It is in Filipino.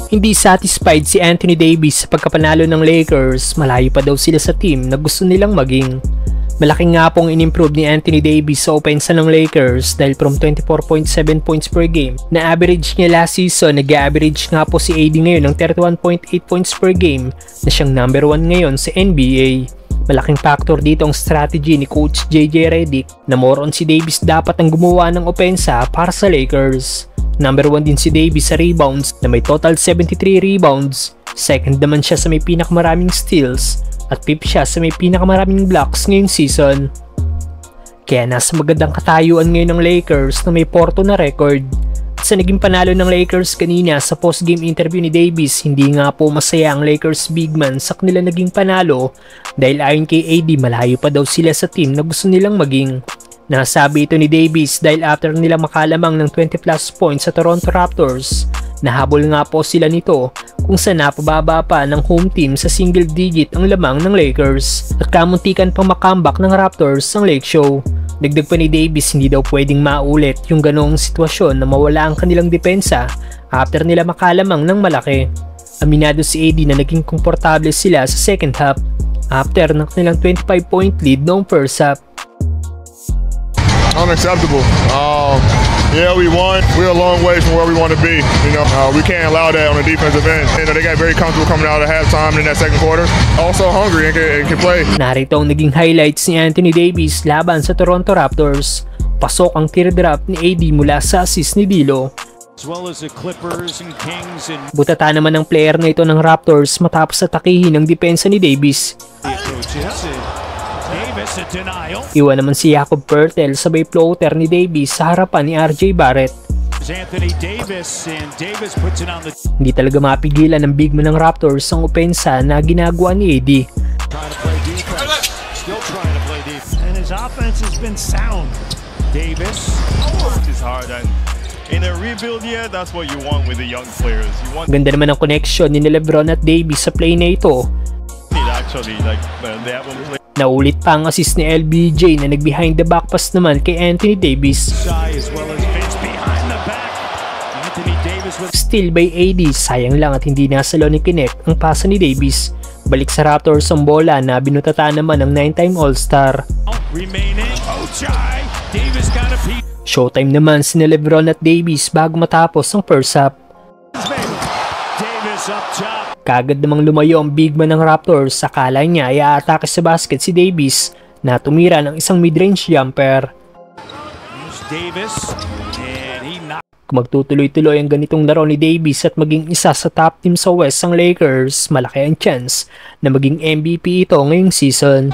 Hindi satisfied si Anthony Davis sa pagkapanalo ng Lakers, malayo pa daw sila sa team na gusto nilang maging. Malaki nga pong in-improve ni Anthony Davis sa opensa ng Lakers dahil from 24.7 points per game na average niya last season, nag-average nga po si AD ngayon ng 31.8 points per game na siyang number 1 ngayon sa NBA. Malaking factor dito ang strategy ni Coach JJ Redick na more on si Davis dapat ang gumawa ng opensa para sa Lakers. Number 1 din si Davis sa rebounds na may total 73 rebounds. Second naman siya sa may pinakamaraming steals at 5th siya sa may pinakamaraming blocks ngayong season. Kaya nasa magandang katayuan ngayon ng Lakers na may 4-2 na record. At sa naging panalo ng Lakers kanina sa post-game interview ni Davis, hindi nga po masaya ang Lakers big man sa kanila naging panalo dahil ayon kay AD malayo pa daw sila sa team na gusto nilang maging. Nasabi ito ni Davis dahil after nila makalamang ng 20 plus points sa Toronto Raptors, nahabol nga po sila nito kung saan napababa pa ng home team sa single digit ang lamang ng Lakers at kamuntikan pang makambak ng Raptors ang Lake Show. Dagdag pa ni Davis, hindi daw pwedeng maulit yung ganoong sitwasyon na mawala ang kanilang depensa after nila makalamang ng malaki. Aminado si AD na naging komportable sila sa second half after ng kanilang 25-point lead noong first half. Unacceptable. Yeah, we won. We're a long way from where we want to be. We can't allow that on the defensive end. They got very comfortable coming out of halftime in that second quarter. Also hungry and can play. Narito ang naging highlights ni Anthony Davis laban sa Toronto Raptors. Pasok ang teardrop ni AD mula sa assist ni D'Lo. As well as the Clippers and Kings and Butata naman ng player na ito ng Raptors matapos atakihin ang depensa ni Davis. Iwan naman si Jakob Poeltl sabay floater ni Davis sa harapan ni RJ Barrett. Hindi talaga mapigilan ng big man ng Raptors ang opensa na ginagawa ni AD. Ganda naman ang connection ni LeBron at Davis sa play na ito. Naulit pa ang assist ni LBJ na nag-behind the back pass naman kay Anthony Davis. Steal by AD, sayang lang at hindi nasa ni Kinect ang pasa ni Davis. Balik sa Raptors ang bola na binutata naman ng 9-time All-Star. Showtime naman si LeBron at Davis bago matapos ang first half. Kagad namang lumayo ang big man ng Raptors, akala niya ay aatake sa basket si Davis na tumira ng isang mid-range jumper. Kung magtutuloy-tuloy ang ganitong laro ni Davis at maging isa sa top team sa West ang Lakers, malaki ang chance na maging MVP ito ngayong season.